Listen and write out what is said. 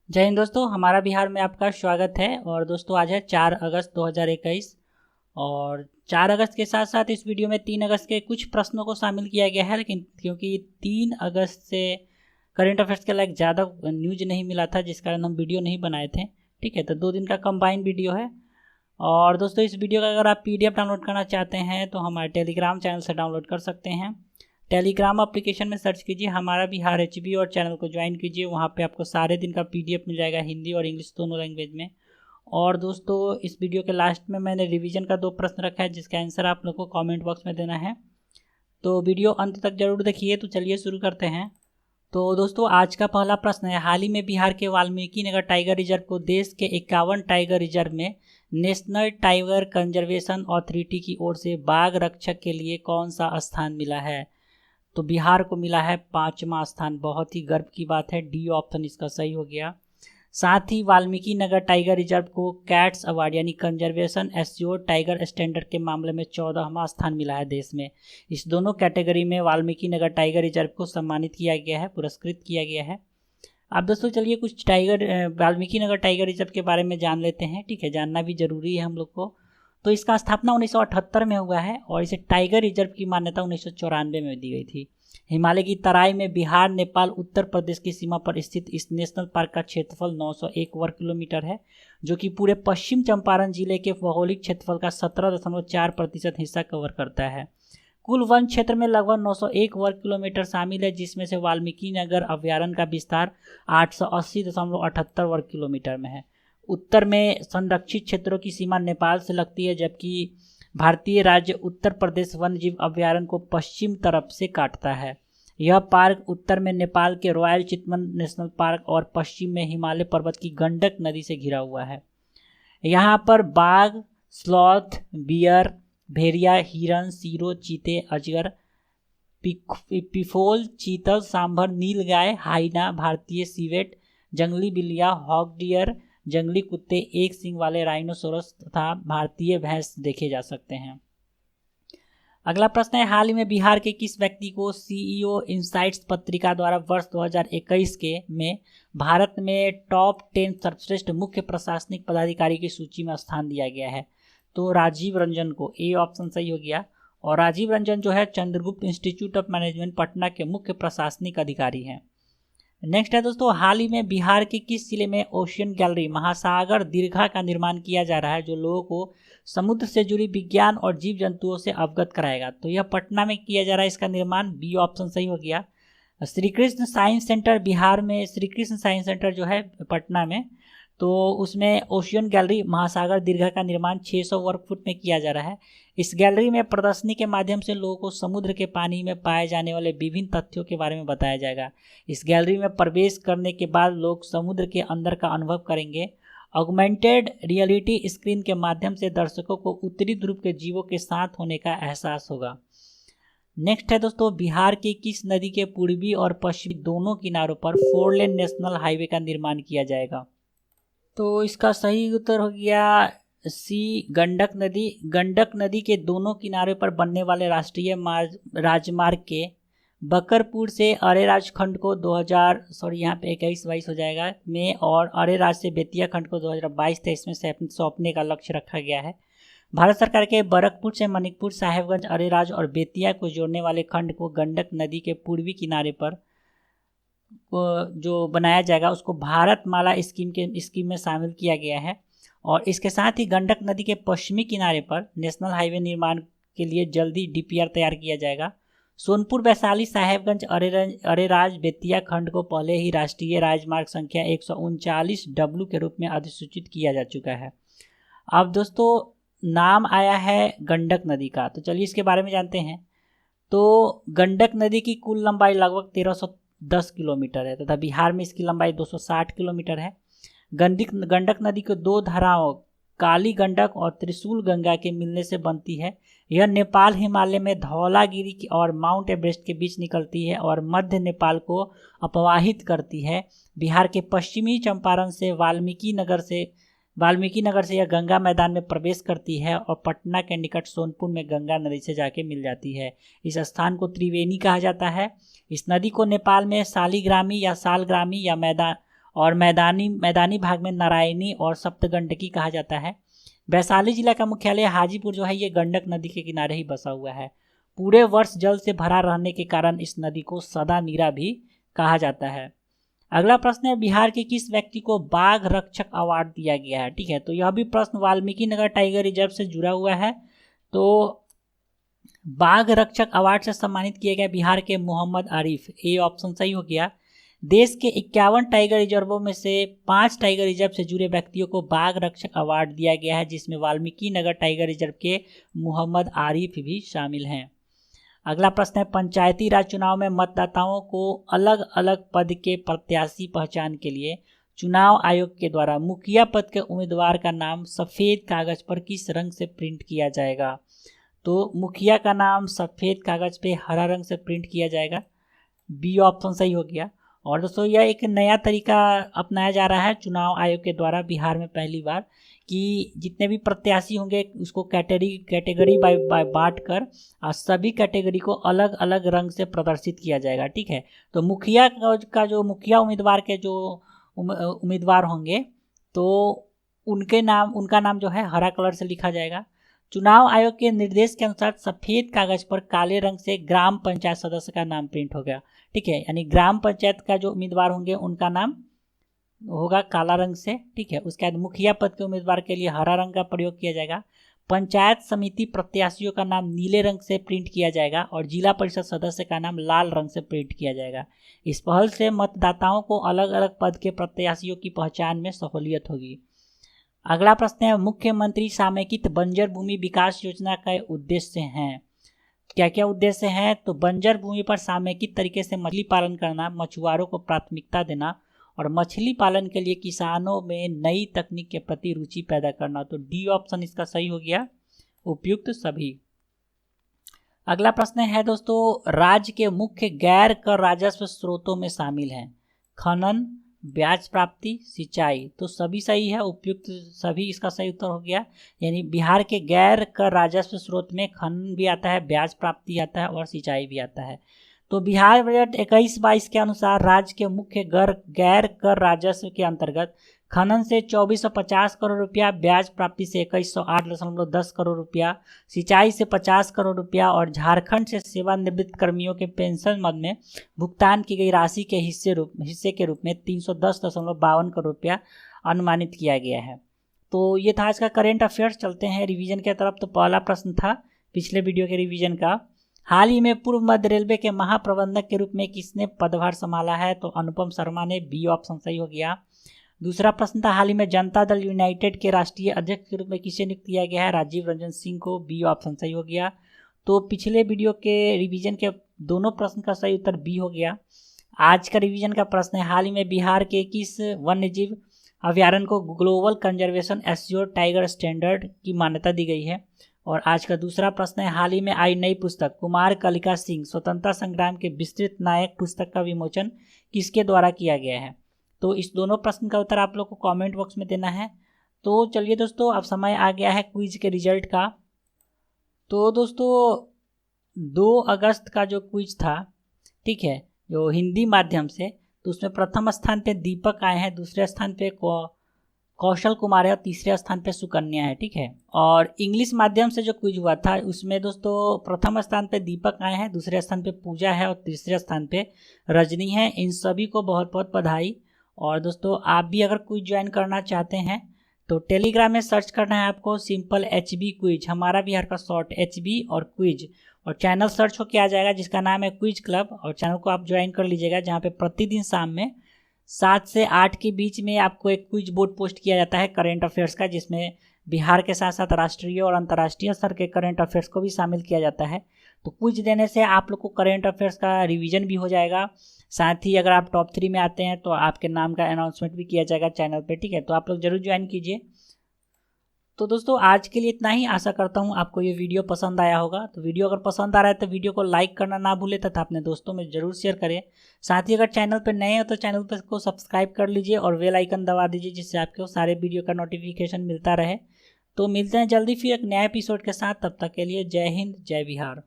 जय हिंद दोस्तों, हमारा बिहार में आपका स्वागत है। और दोस्तों आज है 4 अगस्त 2021 और 4 अगस्त के साथ साथ इस वीडियो में 3 अगस्त के कुछ प्रश्नों को शामिल किया गया है। लेकिन क्योंकि 3 अगस्त से करंट अफेयर्स के लायक ज़्यादा न्यूज नहीं मिला था, जिस कारण हम वीडियो नहीं बनाए थे। ठीक है, तो 2 दिन का कंबाइंड वीडियो है। और दोस्तों इस वीडियो का अगर आप PDF डाउनलोड करना चाहते हैं तो हमारे टेलीग्राम चैनल से डाउनलोड कर सकते हैं। टेलीग्राम एप्लीकेशन में सर्च कीजिए हमारा बिहार HB और चैनल को ज्वाइन कीजिए। वहाँ पे आपको सारे दिन का PDF मिल जाएगा, हिंदी और इंग्लिश दोनों लैंग्वेज में। और दोस्तों इस वीडियो के लास्ट में मैंने रिवीजन का 2 प्रश्न रखा है, जिसका आंसर आप लोग को कमेंट बॉक्स में देना है। तो वीडियो अंत तक जरूर देखिए। तो चलिए शुरू करते हैं। तो दोस्तों आज का पहला प्रश्न है, हाल ही में बिहार के वाल्मीकि नगर टाइगर रिजर्व को देश के 51 टाइगर रिजर्व में नेशनल टाइगर कंजर्वेशन अथॉरिटी की ओर से बाघ रक्षक के लिए कौन सा स्थान मिला है? तो बिहार को मिला है 5वां स्थान। बहुत ही गर्व की बात है, डी ऑप्शन इसका सही हो गया। साथ ही वाल्मीकि नगर टाइगर रिजर्व को कैट्स अवार्ड यानी कंजर्वेशन एस्योर्ड टाइगर स्टैंडर्ड के मामले में 14वां स्थान मिला है देश में। इस दोनों कैटेगरी में वाल्मीकि नगर टाइगर रिजर्व को सम्मानित किया गया है, पुरस्कृत किया गया है। अब दोस्तों चलिए कुछ वाल्मीकि नगर टाइगर रिजर्व के बारे में जान लेते हैं। ठीक है, जानना भी जरूरी है हम लोग को। तो इसका स्थापना 1978 में हुआ है और इसे टाइगर रिजर्व की मान्यता 1994 में दी गई थी। हिमालय की तराई में बिहार, नेपाल, उत्तर प्रदेश की सीमा पर स्थित इस नेशनल पार्क का क्षेत्रफल 901 वर्ग किलोमीटर है, जो कि पूरे पश्चिम चंपारण जिले के भौगोलिक क्षेत्रफल का 17.4% हिस्सा कवर करता है। कुल वन क्षेत्र में लगभग 901 वर्ग किलोमीटर शामिल है, जिसमें से वाल्मीकि नगर अभ्यारण्य का विस्तार 880.78 वर्ग किलोमीटर में है। उत्तर में संरक्षित क्षेत्रों की सीमा नेपाल से लगती है, जबकि भारतीय राज्य उत्तर प्रदेश वन्य जीव अभ्यारण्य को पश्चिम तरफ से काटता है। यह पार्क उत्तर में नेपाल के रॉयल चितवन नेशनल पार्क और पश्चिम में हिमालय पर्वत की गंडक नदी से घिरा हुआ है। यहाँ पर बाघ, स्लॉथ, बियर, भेड़िया, हिरन, सीरो, चीते, अजगर, पिफोल, चीतल, सांभर, नीलगाय, हाइना, भारतीय सीवेट, जंगली बिल्लियाँ, हॉग डियर, जंगली कुत्ते, एक सींग वाले राइनोसोरस तथा भारतीय भैंस देखे जा सकते हैं। अगला प्रश्न है, हाल ही में बिहार के किस व्यक्ति को CEO इनसाइट्स पत्रिका द्वारा वर्ष 2021 में भारत में टॉप 10 सर्वश्रेष्ठ मुख्य प्रशासनिक पदाधिकारी की सूची में स्थान दिया गया है? तो राजीव रंजन को, ए ऑप्शन सही हो गया। और राजीव रंजन जो है Chandragupta institute of management Patna के मुख्य प्रशासनिक अधिकारी हैं। नेक्स्ट है दोस्तों, हाल ही में बिहार के किस जिले में ओशियन गैलरी महासागर दीर्घा का निर्माण किया जा रहा है, जो लोगों को समुद्र से जुड़ी विज्ञान और जीव जंतुओं से अवगत कराएगा? तो यह पटना में किया जा रहा है इसका निर्माण, बी ऑप्शन सही हो गया। श्री कृष्ण साइंस सेंटर बिहार में, श्री कृष्ण साइंस सेंटर जो है पटना में, तो उसमें ओशियन गैलरी महासागर दीर्घा का निर्माण 600 वर्ग फुट में किया जा रहा है। इस गैलरी में प्रदर्शनी के माध्यम से लोगों को समुद्र के पानी में पाए जाने वाले विभिन्न तथ्यों के बारे में बताया जाएगा। इस गैलरी में प्रवेश करने के बाद लोग समुद्र के अंदर का अनुभव करेंगे। ऑगमेंटेड रियलिटी स्क्रीन के माध्यम से दर्शकों को उत्तरी ध्रुव के जीवों के साथ होने का एहसास होगा। नेक्स्ट है दोस्तों, बिहार की किस नदी के पूर्वी और पश्चिमी दोनों किनारों पर 4 लेन नेशनल हाईवे का निर्माण किया जाएगा? तो इसका सही उत्तर हो गया सी, गंडक नदी। गंडक नदी के दोनों किनारे पर बनने वाले राष्ट्रीय राजमार्ग के बकरपुर से अरेराज खंड को 21-22 हो जाएगा में, और अरेराज से बेतिया खंड को 2022-23 में सौंपने का लक्ष्य रखा गया है। भारत सरकार के बरकपुर से मणिकपुर, साहेबगंज, अरेराज और बेतिया को जोड़ने वाले खंड को गंडक नदी के पूर्वी किनारे पर जो बनाया जाएगा उसको भारतमाला स्कीम में शामिल किया गया है। और इसके साथ ही गंडक नदी के पश्चिमी किनारे पर नेशनल हाईवे निर्माण के लिए जल्दी DPR तैयार किया जाएगा। सोनपुर, वैशाली, साहेबगंज, अरेराज, बेतिया खंड को पहले ही राष्ट्रीय राजमार्ग संख्या 139W के रूप में अधिसूचित किया जा चुका है। अब दोस्तों नाम आया है गंडक नदी का, तो चलिए इसके बारे में जानते हैं। तो गंडक नदी की कुल लंबाई लगभग 1310 किलोमीटर है तथा बिहार में इसकी लंबाई 260 किलोमीटर है। गंडक नदी को 2 धाराओं काली गंडक और त्रिशूल गंगा के मिलने से बनती है। यह नेपाल हिमालय में धौलागिरी और माउंट एवरेस्ट के बीच निकलती है और मध्य नेपाल को अपवाहित करती है। बिहार के पश्चिमी चंपारण से वाल्मीकि नगर से यह गंगा मैदान में प्रवेश करती है और पटना के निकट सोनपुर में गंगा नदी से जाके मिल जाती है। इस स्थान को त्रिवेणी कहा जाता है। इस नदी को नेपाल में शालिग्रामी या सालग्रामी या मैदान और मैदानी भाग में नारायणी और सप्तगंडकी कहा जाता है। वैशाली जिला का मुख्यालय हाजीपुर जो है ये गंडक नदी के किनारे ही बसा हुआ है। पूरे वर्ष जल से भरा रहने के कारण इस नदी को सदा नीरा भी कहा जाता है। अगला प्रश्न है, बिहार के किस व्यक्ति को बाघ रक्षक अवार्ड दिया गया है? ठीक है, तो यह भी प्रश्न वाल्मीकि नगर टाइगर रिजर्व से जुड़ा हुआ है। तो बाघ रक्षक अवार्ड से सम्मानित किया गया बिहार के मोहम्मद आरिफ, ये ऑप्शन सही हो गया। देश के 51 टाइगर रिजर्वों में से 5 टाइगर रिजर्व से जुड़े व्यक्तियों को बाघ रक्षक अवार्ड दिया गया है, जिसमें वाल्मीकि नगर टाइगर रिजर्व के मोहम्मद आरिफ भी शामिल हैं। अगला प्रश्न है, पंचायती राज चुनाव में मतदाताओं को अलग अलग पद के प्रत्याशी पहचान के लिए चुनाव आयोग के द्वारा मुखिया पद के उम्मीदवार का नाम सफ़ेद कागज पर किस रंग से प्रिंट किया जाएगा? तो मुखिया का नाम सफ़ेद कागज पे हरा रंग से प्रिंट किया जाएगा। बी ऑप्शन सही हो गया। और दोस्तों यह एक नया तरीका अपनाया जा रहा है चुनाव आयोग के द्वारा बिहार में पहली बार, कि जितने भी प्रत्याशी होंगे उसको कैटेगरी बाय बांट कर सभी कैटेगरी को अलग अलग रंग से प्रदर्शित किया जाएगा। ठीक है, तो मुखिया का जो मुखिया उम्मीदवार के जो उम्मीदवार होंगे तो उनका नाम जो है हरा कलर से लिखा जाएगा। चुनाव आयोग के निर्देश के अनुसार सफ़ेद कागज पर काले रंग से ग्राम पंचायत सदस्य का नाम प्रिंट होगा। ठीक है, यानी ग्राम पंचायत का जो उम्मीदवार होंगे उनका नाम होगा काला रंग से। ठीक है, उसके बाद मुखिया पद के उम्मीदवार के लिए हरा रंग का प्रयोग किया जाएगा। पंचायत समिति प्रत्याशियों का नाम नीले रंग से प्रिंट किया जाएगा और जिला परिषद सदस्य का नाम लाल रंग से प्रिंट किया जाएगा। इस पहल से मतदाताओं को अलग अलग पद के प्रत्याशियों की पहचान में सहूलियत होगी। अगला प्रश्न है, मुख्यमंत्री समेकित बंजर भूमि विकास योजना का उद्देश्य हैं? क्या क्या उद्देश्य हैं? तो बंजर भूमि पर समेकित तरीके से मछली पालन करना, मछुआरों को प्राथमिकता देना और मछली पालन के लिए किसानों में नई तकनीक के प्रति रुचि पैदा करना। तो डी ऑप्शन इसका सही हो गया, उपयुक्त सभी। अगला प्रश्न है दोस्तों, राज्य के मुख्य गैर कर राजस्व स्रोतों में शामिल हैं खनन, ब्याज प्राप्ति, सिंचाई। तो सभी सही है, उपयुक्त सभी इसका सही उत्तर हो गया। यानी बिहार के गैर कर राजस्व स्रोत में खनन भी आता है, ब्याज प्राप्ति आता है और सिंचाई भी आता है। तो बिहार बजट 21-22 के अनुसार राज्य के मुख्य गैर कर राजस्व के अंतर्गत खनन से 2450 करोड़ रुपया, ब्याज प्राप्ति से 2108.10 करोड़ रुपया, सिंचाई से 50 करोड़ रुपया और झारखंड से सेवानिवृत्त कर्मियों के पेंशन मद में भुगतान की गई राशि के हिस्से के रूप में 310.52 करोड़ रुपया अनुमानित किया गया है। तो ये था आज का करेंट अफेयर्स। चलते हैं रिवीजन की तरफ। तो पहला प्रश्न था पिछले वीडियो के रिवीजन का, हाल ही में पूर्व मध्य रेलवे के महाप्रबंधक के रूप में किसने पदभार संभाला है? तो अनुपम शर्मा ने, बी ऑप्शन सही हो गया। दूसरा प्रश्न था, हाल ही में जनता दल यूनाइटेड के राष्ट्रीय अध्यक्ष के रूप में किसे नियुक्त किया गया है? राजीव रंजन सिंह को, बी ऑप्शन सही हो गया। तो पिछले वीडियो के रिवीजन के दोनों प्रश्न का सही उत्तर बी हो गया। आज का रिवीजन का प्रश्न है, हाल ही में बिहार के किस वन्यजीव अभ्यारण्य को global conservation assured tiger standard की मान्यता दी गई है? और आज का दूसरा प्रश्न है, हाल ही में आई नई पुस्तक कुमार कलिका सिंह स्वतंत्रता संग्राम के विस्तृत नायक पुस्तक का विमोचन किसके द्वारा किया गया है? तो इस दोनों प्रश्न का उत्तर आप लोग को कमेंट बॉक्स में देना है। तो चलिए दोस्तों, अब समय आ गया है क्विज के रिजल्ट का। तो दोस्तों 2 अगस्त का जो क्विज था, ठीक है, जो हिंदी माध्यम से, तो उसमें प्रथम स्थान पे दीपक आए हैं, दूसरे स्थान पे कौशल कुमार है और तीसरे स्थान पे सुकन्या है। ठीक है, और इंग्लिश माध्यम से जो क्विज हुआ था उसमें दोस्तों प्रथम स्थान पे दीपक आए हैं, दूसरे स्थान पे पूजा है और तीसरे स्थान पे रजनी है। इन सभी को बहुत बहुत बधाई। और दोस्तों आप भी अगर क्विज ज्वाइन करना चाहते हैं तो टेलीग्राम में सर्च करना है आपको सिंपल HB क्विज, हमारा बिहार का शॉर्ट HB और क्विज, और चैनल सर्च होकर आ जाएगा जिसका नाम है क्विज क्लब, और चैनल को आप ज्वाइन कर लीजिएगा, जहाँ पे प्रतिदिन शाम में 7 से 8 के बीच में आपको एक क्विज बोर्ड पोस्ट किया जाता है करेंट अफेयर्स का, जिसमें बिहार के साथ साथ राष्ट्रीय और अंतर्राष्ट्रीय स्तर के करेंट अफेयर्स को भी शामिल किया जाता है। तो क्विज देने से आप लोग को करेंट अफेयर्स का रिवीजन भी हो जाएगा, साथ ही अगर आप टॉप 3 में आते हैं तो आपके नाम का अनाउंसमेंट भी किया जाएगा चैनल पे। ठीक है, तो आप लोग जरूर ज्वाइन कीजिए। तो दोस्तों आज के लिए इतना ही। आशा करता हूँ आपको ये वीडियो पसंद आया होगा। तो वीडियो अगर पसंद आ रहा है तो वीडियो को लाइक करना ना भूलें तथा अपने दोस्तों में ज़रूर शेयर करें। साथ ही अगर चैनल पर नए हो तो चैनल को सब्सक्राइब कर लीजिए और बेल आइकन दबा दीजिए, जिससे आपको सारे वीडियो का नोटिफिकेशन मिलता रहे। तो मिलते हैं जल्दी फिर एक नया एपिसोड के साथ, तब तक के लिए जय हिंद, जय बिहार।